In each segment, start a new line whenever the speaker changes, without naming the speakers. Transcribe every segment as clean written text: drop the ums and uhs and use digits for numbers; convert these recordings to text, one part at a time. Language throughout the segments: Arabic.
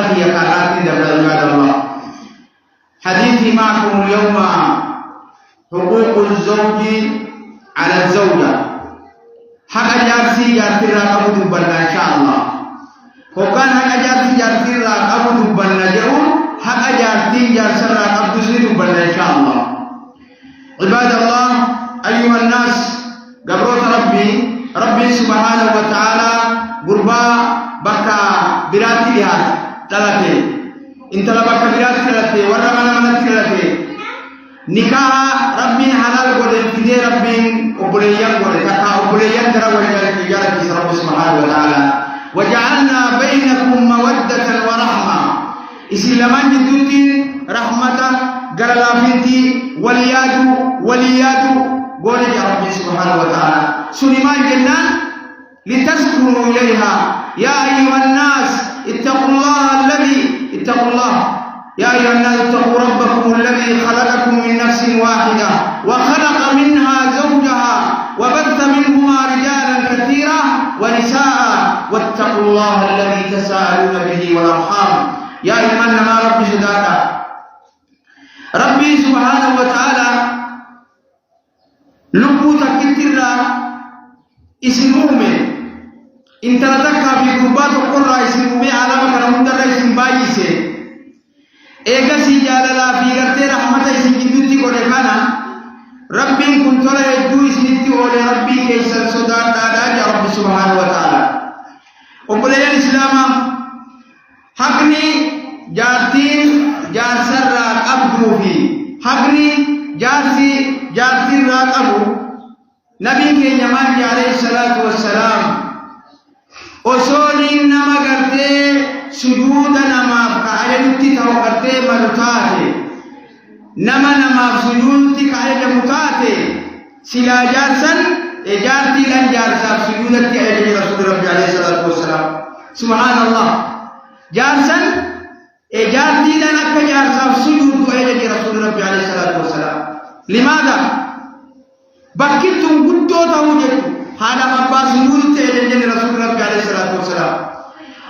أمرتي يكاراتي دبل عباد الله. حديثي معكم اليوم حقوق الزوج على الزوجة. حق جارسي جارتي راقب دبنا إن شاء الله. وكان حق جارسي جارتي راقب دبنا جو حق جارتي جارسي راقب دبنا إن شاء الله. عباد الله أيها الناس قبروت ربي سبحانه وتعالى قربا بكا براتي لهات تلاتي انت لبكا براتي تلاتي ورمنا من تلاتي نكاح ربي حلال قولين فدي ربي أبوليان قولين كتا أبوليان درا وجالك إجارك رب سبحانه وتعالى وجعلنا بينكم مودة ورحمة إسلامان جدوتي رحمة قرلا فينتي وليادو قولي يا ربي سبحانه وتعالى سليمان جنان لتسكنوا إليها يا أيها الناس اتقوا الله يا أيها الناس اتقوا ربكم الذي خلقكم من نفس واحدة وخلق منها زوجها وبث منهما رجالا كثيرا ونساء واتقوا الله الذي تساءلون به والأرحام يا أيها ما ربي شدادا ربي سبحانه وتعالى لبوتا كتيرا اسمومه إن تلتقى في قربات القرى اسمومه على مكان مدر اسم بايسه إيجا سيجالا في غرتي رحمة اسم جدوتي قرقانا ربي كنت لا يدو اسمتي ولي ربي كيسا صدار دادا يا رب سبحانه وتعالى وقليا الإسلام حقني جارتين جارسر راك أبدو في حقني جارتين راك أبو نبي كي نمان عليه الصلاة والسلام أصولي نما قرتي سجود نما كعيدتي توقرتي ملتاتي نما سجودتي كعيد متاتي سلا جارسن إجارتي لن جارسا سجودتي عيد رسول ربي عليه الصلاة والسلام سبحان الله جارسن إجارتي لن أكا جارسا سجود عيد رسول ربي عليه الصلاة والسلام لماذا؟ بكتم قدو توجد هذا مباس نور تيجن رسول ربي عليه الصلاة والسلام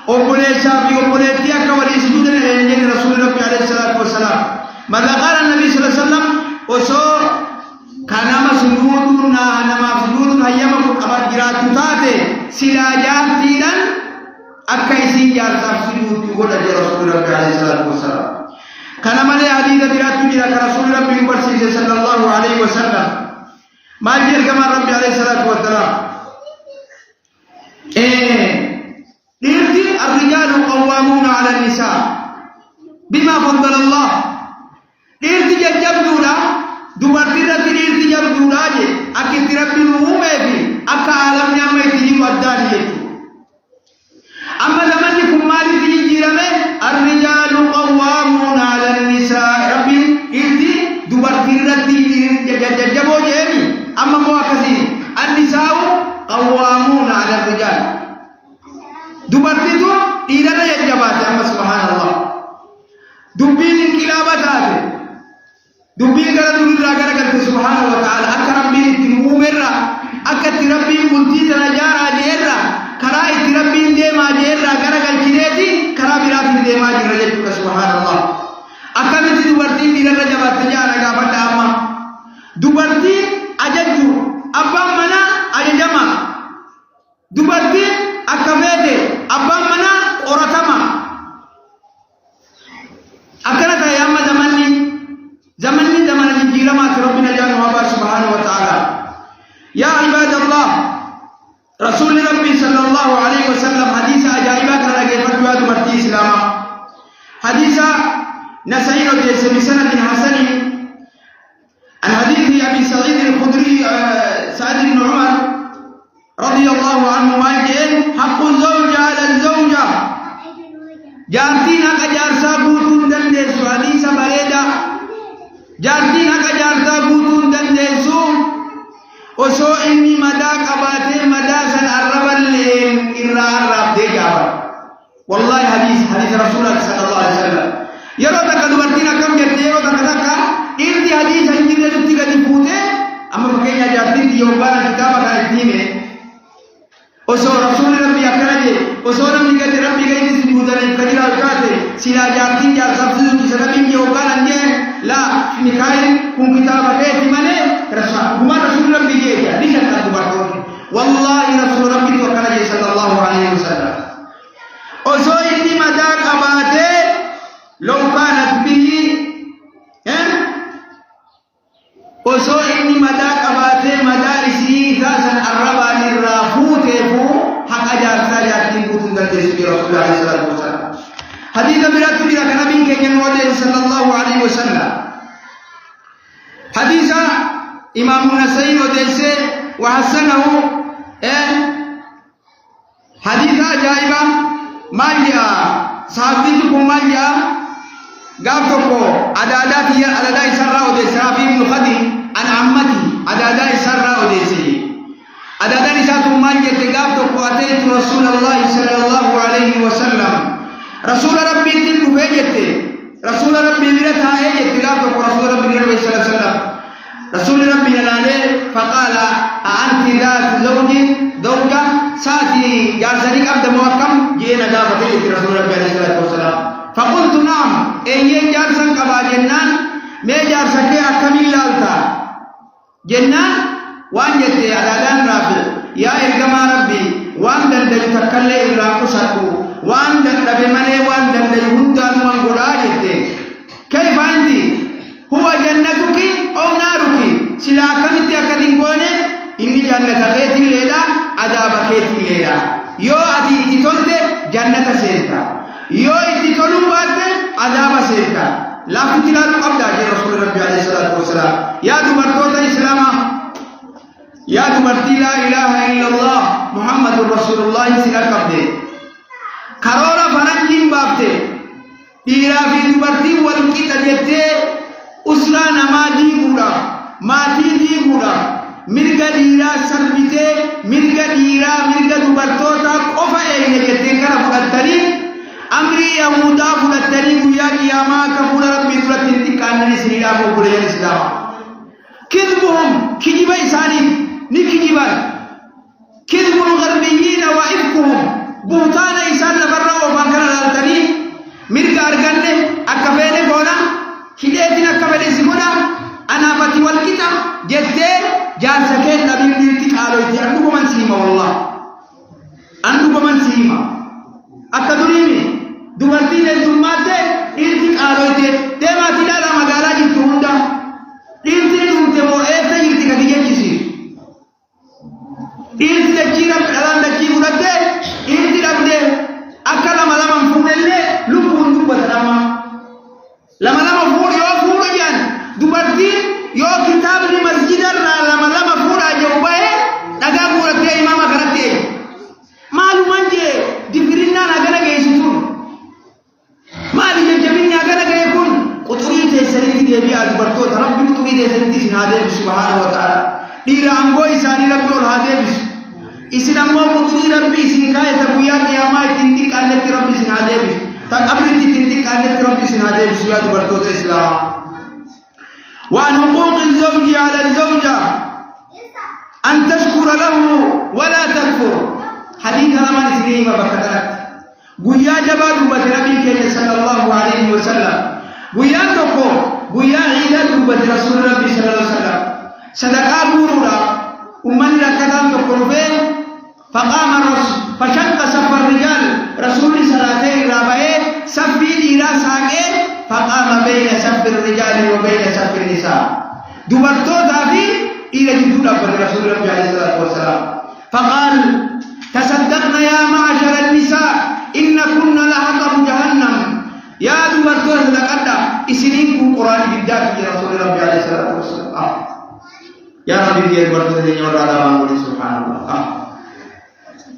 أقولي شافي أقولي تياك ولي سجود تيجن رسول ربي عليه الصلاة والسلام ماذا قال النبي صلى الله عليه وسلم وسو كان مسجودنا نما مسجود هيما مكبر جرات تاتي سلاجات تيران أكايسين جار سجود تقول رسول ربي عليه الصلاة والسلام كان مالي حديث جرات تيران رسول ربي صلى الله عليه وسلم ما جير كما ربي عليه الصلاة والسلام الرجال قوامون على النساء بما فضل الله جبدونا دوبارتنا جبدونا أكيد ربي نومي أكا عالم نعمة تجيب ودانية أما زمان يكون مالي تجي جيرمي الرجال قوامون على النساء ربي دوبارتنا جبو جيني أما مواكسين النساء قوامون على الرجال دوبارتيتو إيرانا يجبات أما سبحان الله دبين انقلابات هذه دبين قرأ دول راقرأ قلت سبحانه وتعالى أكا ربين تنمومرا أكا تربين ملتي تنجارا جيرا كرا تربين ديما جيرا قرأ قلتينيتي كرا براتين ديما جيرا سبحان الله أكا متي دوبارتين إيرانا جبات تجارا قابت أما دوبارتين أججو أبا منا أججما دوبارتين أكفيته أبا منا أورتما أكرت يا أما زمني زمن الجيرما ربنا جل وعلا سبحانه وتعالى يا عباد الله رسول ربي صلى الله عليه وسلم حديث أجائبات لنا فتوى مرتي إسلاما حديث نسعين بسند حسن عن حديث أبي سعيد الخدري سعد بن عمر رضي الله عنه ما يقول حق الزوج على الزوجة جارتين أكا جارسا بوتون دندسو حديث بريدة جارتين أكا جارسا بوتون دندسو وسو إني مدى قباتي مدى سن عربا لين إرى عرب دي جابا والله حديث رسول الله صلى الله عليه وسلم يرو تكا دوبرتين أكام جرتي يرو تكا إرتي حديث هنجي لجبتي قد بوتي أما بكينا جارتين دي يوبانا كتابة كايتنيمي وسو رسول ربي أكراجي وسو نمي قد ربي قيد سبودنا كجرا وكاتي سلا جارتين جار سبسو كسبين يوكان أنجي لا نكاين كم كتاب كيت ماله رسول ربي جيه ليش أنت تبارك والله رسول ربي توكل صلى الله عليه وسلم أزوي مدار أباده لو كانت به أزوي مدار أباده مدارسي ثاسا الربا للرافوت فو حق أجار ساجاتين كتن درس رسول الله صلى الله عليه وسلم حديث برات بيرا كنبي كنوده صلى الله عليه وسلم حديث إمام النسائي وديسه وحسنه حديث عجائبة ماليا صحابتكم ماليا قابتكو عدادات هي عدادات سراء وديسه رافي بن خدي عن عمتي عدادات سراء وديسه عدادات ساتو ماليا تقابتكو أتيت رسول الله صلى الله عليه وسلم رسول ربي تلو بيجته رسول ربي مرتها ايجت قابتكو رسول ربي صلى الله عليه وسلم رسول ربي نلاله فقال أنت ذات زوجة ساتي جارسني عبد موكم جينا جابتي رسول ربي عليه الصلاة والسلام فقلت نعم أي جارسن كبا جنان ما جارسكي أكمل لالتا جنان وان جتي على رافع يا إرجما ربي وان دندل تكلم إلا قصته وان دندل بمنه وان دندل هندان وان قرآجته كيف أنت هو جنتك أو نارك سلا كمت أكدين قونه إني جنة كيت الليلة عذاب كيت الليلة يو أدي تطلت جنة سيرتا يو أدي تطلوا بعد عذاب سيرتا لا فتلا قبضة رسول الله عليه الصلاة والسلام يا دمرتوت الإسلام يا دمرتي لا إله إلا الله محمد رسول الله سلا قبضة كرورا فنجين بابته إيرا في دمرتي والكيت جبته أسرا نماذي بورا ماتي دي بورا مرغا ديرا سربيته مرغا ديرا مرغا دوبرتوتا قفا اينه جتنكر فلتري امري يهودا فلتري يا قياما كفر ربي فلتنتي كان سريلا بوغل الاسلام كذبهم كذب إساني نكذبا كذب الغربيين وإفكهم بهتان إسان لبرا وفاكر الالتري مرغا ارغنه اكفينه قونا كديتنا كبلي سيمونا أنا فتي والكتاب جدّ جار سكين نبي بيرتي قالوا يتي أنو بمن سيما والله أنو بمن سيما أكدريمي دوبرتين الدمات إرتي قالوا يتي تما تدا لا مغالا جتوندا إرتي دومت مو إرتي إرتي كديجة كسير إرتي دكيرا كلام دكيرا ودة إرتي دبده أكلا ملام فودله لبون دوبتراما لما فور يو فور جان دوبرتين يو كتاب المسجد لما فور أجوبه تجا فورته إمام كرته معلومات جه دفرنا نعكنا كيسون ما دي جميل نعكنا كيكون قطري تسرتي دبي أدبرتو ترى بيوتو بيد تسرتي سنادة سبحانه وتعالى ديرانغو إساني ربنا هذا بس إسلام ما قطري ربي سنكاية تبويا كياما تندي كالله ربي سنادة بس تقبل تندي كالله ربي سنادة بس يا أدبرتو الإسلام وعن حقوق الزوج على الزوجة أن تشكر له ولا تكفر حديث لما نسيني ما بكترت بويا جبال بتربي صلى الله عليه وسلم بويا تكو بويا عيد رسول ربي صلى الله عليه وسلم صدقاء بورورا أمني ركضان تقربين فقام الرسول فشق صف الرجال رسول صلاتين رابعين صفي إلى ساقين فقام بين صف الرجال وبين صف النساء دبرتو دافي إلى جدود رسول الله عليه الصلاة والسلام فقال تصدقنا يا معشر النساء إن كنا لحطب جهنم يا دبرتو صدقنا إسنينكم قرآن بالذات يا رسول الله عليه الصلاة والسلام يا ربي يا دبرتو تنيور على بانغولي سبحان الله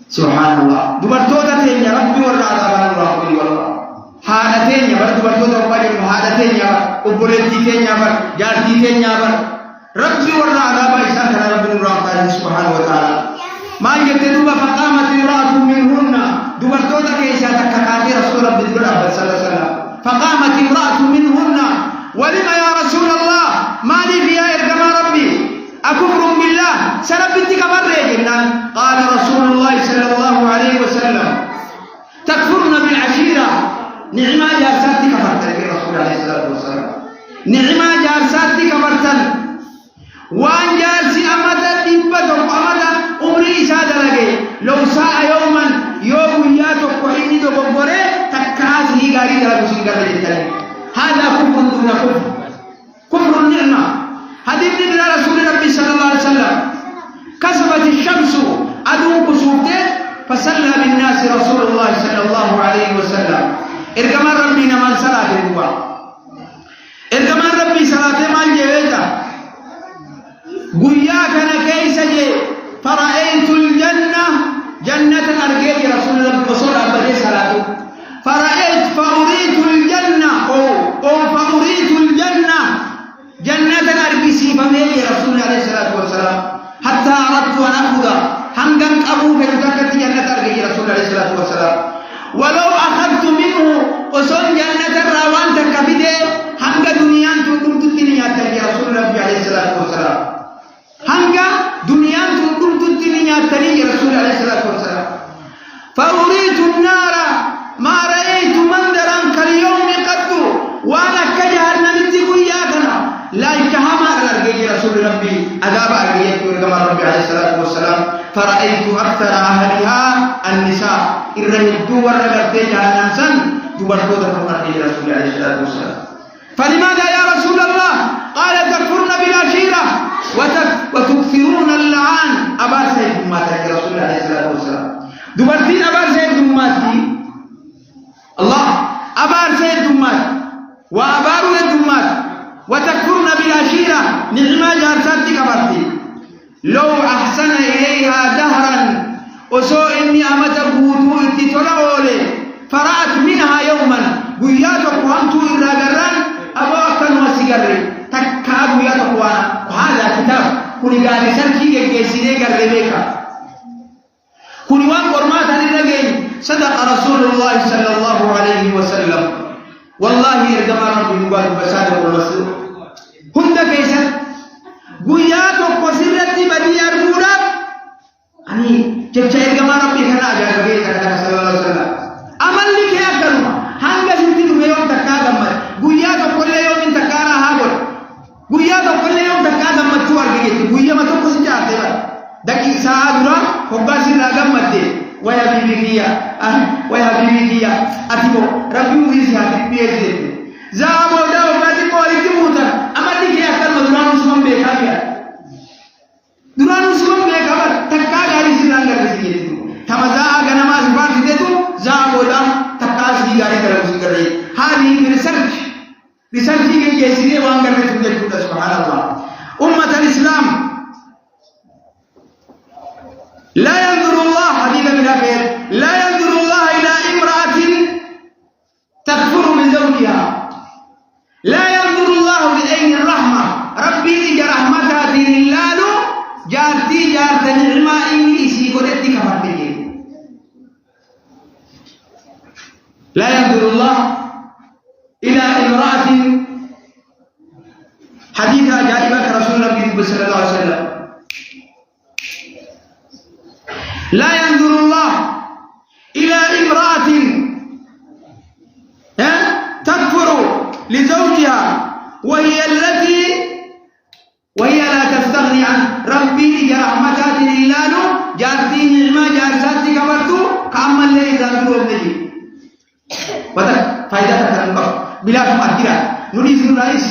سبحان الله دبرتو تنيور ربي ورا على بانغولي والله haadhateenya bar dubartoota uffaa jennu haadhateenya bar obboleettii keenya bar jaartii keenya bar rabbi warra adaaba isaa kana rabbi nurraa taa'e subhaanahu wa ta'ala maal jette duuba faqaamat imra'atun minhunna dubartoota keessaa takka kaatee rasuula rabbi dura dhaabbate sallallahu alaihi wasallam faqaamat imra'atun minhunna walima ya rasuula allah maaliif yaa ergamaa rabbi akufrun billah sarabbitti kabarree jennaan qaala rasuulullahi sallallahu alaihi wasallam takfurna bil'ashiira نعمة جارساتي كفرتن رسول عليه الصلاة والسلام نعمة جارساتي كفرتن وان جارسي أمدا دبتك أمدا عمري سادة لغي لو ساء يوما يوم ياتك وإني دببوري تكاسي غاري دلالو سنگر لجتالي هذا كفر دون كفر كفر النعمة حديث من رسول ربي صلى الله عليه وسلم كسبت الشمس أدوم كسوفته فصلى بالناس رسول الله صلى الله عليه وسلم إرجما ربي نمان صلاة الدعاء إرجما ربي صلاة من جهتا قويا كان كيس جي فرأيت الجنة جنة أرجيت رسول الله بصور أبدي صلاته فأريت الجنة فأريت الجنة جنة أرجسي فميلي رسول الله عليه الصلاة والسلام حتى أردت أن أخذ هنگن أبو فلتكت جنة أرجي رسول الله عليه الصلاة والسلام ولو أخذت منه وصل جنة الروان تكفيده هنگا دنيا تنقل الدنيا ترجي رسول الله عليه الصلاة والسلام هنگا دنيا تنقل الدنيا ترجي رسول الله عليه الصلاة والسلام فأريت النار ما رأيت منظرا كاليوم قد وأنا كجهنم تقوياتنا لا يكهما أرجي رسول ربي أداب أرجيت ورقم ربي عليه الصلاة والسلام فرأيت أكثر أهلها النساء الرهدو ورقبت جهنم سن دبرتو دفرنا رسول عليه الصلاة والسلام فلماذا يا رسول الله قال تكفرن بالعشيرة وتكثرون اللعان أبا سيد دماتك رسول عليه الصلاة والسلام دبرتين أبا سيد دماتي الله أبا سيد دمات وأبارو الدمات وتكفرن بالعشيرة نعمة جارساتي كبرتي لو أحسن إليها دهرا وسوء إني أمت بوتو اتتلعولي فرأت منها يوما قياتك وهمتو إلا قران أبوكا وسيقري تكا قياتك وانا وهذا كتاب كوني قال سنكي كيسيني قربيك كوني وان قرمات للنقين صدق رسول الله صلى الله عليه وسلم والله إرجما ربي مبارك بسادة والمسلوك هند كيسا قياتك وسرتي بدي أربونا أني جبت إرجما ربي كنا أجاب بيك صلى الله عليه وسلم أمل لك يا كرما هنگا سنتين يوم تكاد أمر قياتك كل يوم تكارا هابر قياتك كل يوم تكاد أمر توار كيت قيا ما تقص جاته دكي ساعة هباسي راجم مدة ويا بيبيكيا ويا بيبيكيا أتيبو ربي مغيسي هاتي بيزي زابو داو باتي بولي تموتا أما ديكي أكل مدرانو سمم بيكابيا درانو سمم بيكابا تكا غاري سنان غاري سيكي تمزا غنما سفار سيدتو زابو داو تكا سيكي غاري كرم سيكي هذه رسالة كي جيسيني وانغر نتوجه سبحان الله أمة الإسلام لا ينظر الله حديث من الأخير لا ينظر الله إلى امرأة تكفر من زوجها لا ينظر الله بعين الرحمة ربي إجا رحمتها دين الله جارتي جارت نعمة إنجليسي قدرتي كفرتي لا ينظر الله إلى امرأة حديث جائبة رسول الله صلى الله عليه وسلم لا ينظر الله إلى امرأة تكفر لزوجها وهي لا تستغني عن ربي رحمتات الله جارتي نعمة جارساتي كبرتو كأما اللي يزاقلوا النجي بدل فايدة تكرم بلا تمأكرا نريد نرائش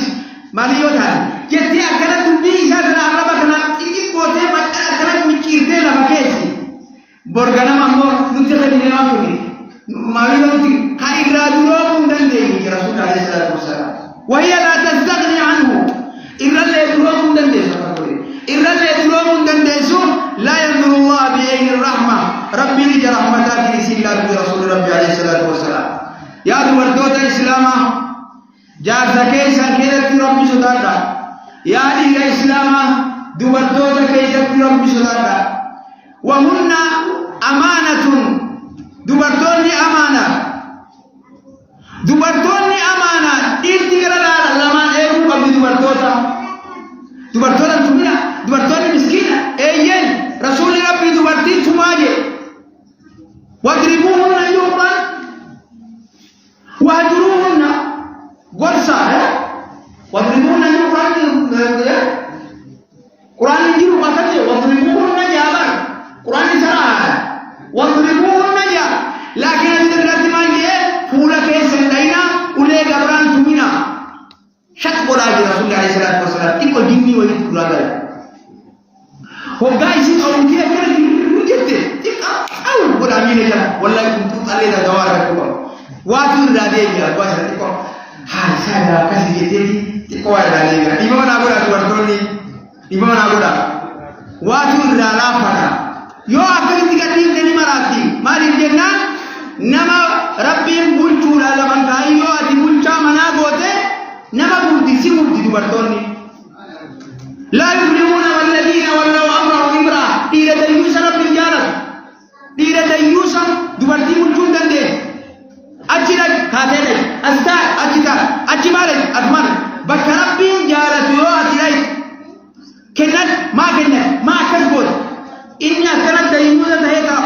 ماليو تاني جتي أكنا تنبي إساتنا أغربتنا إيجي قوتي أكنا مكيرتي لبكيسي borgana mambo nuti khadini namuni mari nuti kai graduro mundande ni rasul alaihi salatu wasalam wa hiya la tastaghni anhu irralle duro mundande sakore irralle duro mundande su la yanzuru allah bi ayni rahma rabbi li rahmatati silla bi rasul rabbi alaihi salatu wasalam ya duwardota islama jaazake sankirati rabbi sudada ya diga islama duwardota kaydati rabbi sudada وهن أمانة دبرتوني أمانة إرتقال لما إيرو قبل دبرتونا تمنا دبرتوني مسكينة أيين رسول ربي دبرتين تماجي واضربوهن يوما واضربون قرآن يجيب قتل واضربون جابر قرآن سرعة واضربون جا لكن الدرجات ما هي فولا كيس اللينا ولا قبران تمينا شك بولا رسول الله عليه الصلاة والسلام تيكو جيني وين فولا قال هو جايز يقول كذا كذا جدّ تيكا أو بولا مين جا والله كنت عليه دوار كذا واتور راديا واسا تيكو هذا كذا جدّ تيكو راديا إمام نابولا تورطوني إمام نابولا واتور رالا فنا يو أكل تيجي تاني مراتي ما رجعنا نما ربي بولشوا لا لمن كايو أدي بولشا منا بوته نما بولتي بولتي تبرتوني لا يفلحون والذين ولوا أمرهم إمرأة تيرة ديوسا رب الجارة تيرة ديوسا تبرتي بولشون دندي أجيلك كاتيلك أستار أجيتا أجمالك أجمال بكربي جارة يو أجيلك كنن ما كسبت إني أكرت دينوسا تهيتا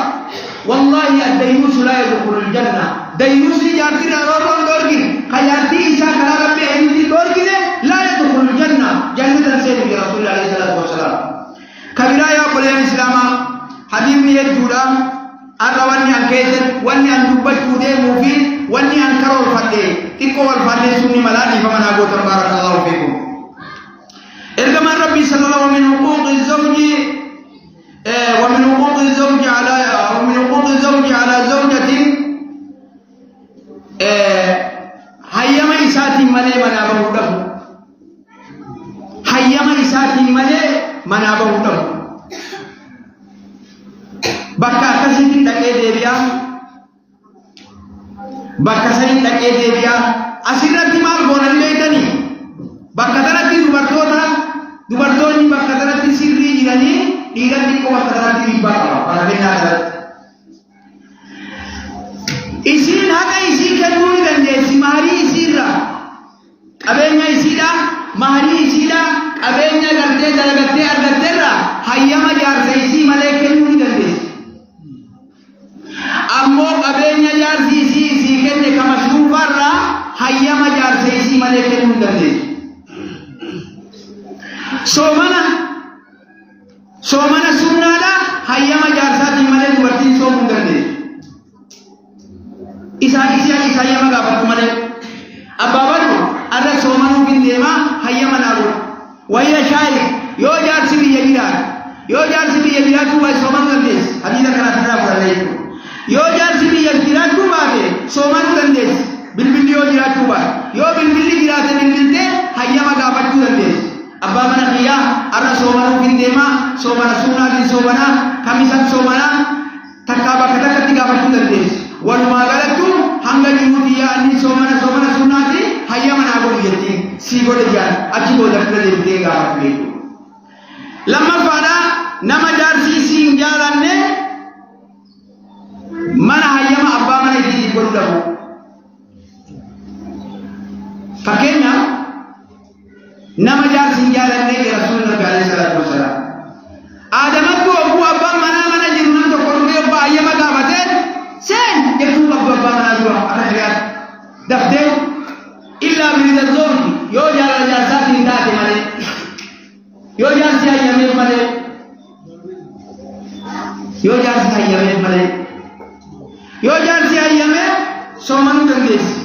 والله الدينوس لا يدخل الجنة دينوس جارتي رارون دوركين خيارتي إيسا كلا ربي أهمتي دوركين لا يدخل الجنة جنة سيد رسول الله عليه الصلاة والسلام كبيرا يا قليل الإسلام حبيب يجودا أرواني أنكيزر واني أندوبت كودي مفيد واني أنكروا الفتح تكو الفتح سني ملاني فمن أقول تبارك الله فيكم إرجما ربي صلى الله عليه وسلم من حقوق الزوج ومن حقوق الزوج على زوجة هيما إساتي ملي منابه له هيما إساتي ملي منابه له بكا كسين تكي ديبيا بكا سين تكي ديبيا أسيرتي مال بونن بيتني بكا ترتي dubartoonni bakka kanatti sirrii jiranii dhiironni koo bakka kanatti dhiibbaa qaba fakkeenyaa irratti isiin haqa isii kennuu ni dandeessi maharii isiirra qabeenya isiidha maharii isiidha qabeenya gartee dalagattee argatteerra hayyama jaarsa isii malee kennuu ni dandeessi ammoo qabeenya jaarsi isii kenne kama shuufarra hayyama jaarsa isii malee kennuu ni dandeessi soomana sunnaadha hayyama jaarsaatiin malee dubartiin soomuu hin dandeessu. Isaan hayyama gaafatu malee abbaabatu adda soomanuuf hin deemaa hayyama naabu wayya shaayi yoo jaarsi biyya jiraatu waa soomanuu dandeessi hadiisa kanaaf irraa fudhannee jechuudha. Yoo jaarsi biyya jiraachuu baate soomanuu dandeessi bilbilli yoo jiraachuu baate yoo bilbilli jiraate bilbiltee hayyama gaafachuu dandeessi. أبا من خيا أرى سومنا في الدماء سومنا سونا في سومنا كميسان سومنا تكابا كذا كتيجا بتشود الدرس ولما قالتوا هنگا جموديا أني سومنا سونا دي هيا من أقول يتي سيقول جان أجيبه دكتور يبتيجا بتشود لما فانا نما جارسي سينجالانه من هيا ما أبا من يجي يقول له فكينا nama jaarsin jaalanne rasuul nabi alayhi salatu wasalam adamatu abu abba mana jiru nan tokko dhufe abba ayyama gaafate sen jetu abba mana dura akhirat dafte illa bi zawji yo jaara jaarsati taate male yo jaarsi ayyame male yo jaarsi ayyame somanu dandeesi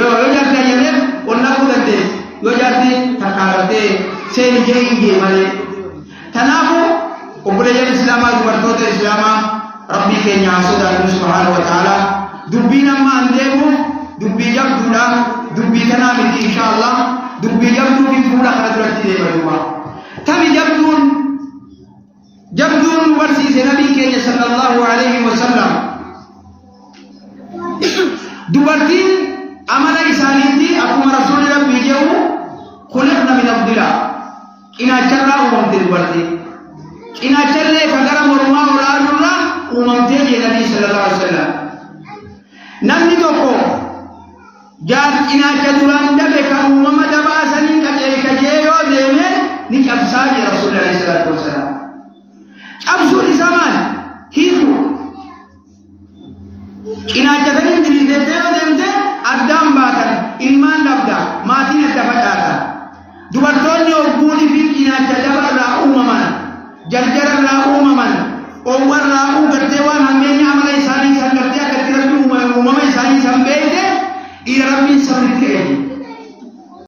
yo jaarsi ayyame onnaku dandeesi yo jaarti takkaarate seeni jeeyinge malee tanaafu obboleeyyan islaamaa dubartoota islaamaa rabbii keenya haa sodaannu subhaanahu wa ta'aalaa dubbiin amma an deemu dubbii jabduudha dubbii kanaa miti inshaallah dubbii jabduu fi fuula kana duratti deema duuba tami jabduun nu barsiise nabii keenya sallallahu alayhi wa sallam dubartiin amala isaaniitti akkuma rasuulli rabbii jedhu خلقنا من الضلع إن أجرنا وممتد برتي إن أجرنا كجرا مرما ولا نورا وممتد النبي صلى الله عليه وسلم نمني توكو جار إن أجرنا دبك ومما دباسني كجيو ديمه نكبسان رسول الله صلى الله عليه وسلم أبصر زمان هيرو إن أجرنا دليل دمته أدام باتن إيمان دبدا ما تين دبدا dubartoonni ogguuni fi cinaacha dabarraa uumaman jarjararraa uumaman owwarraa gartee waan hammeenya amala isaanii san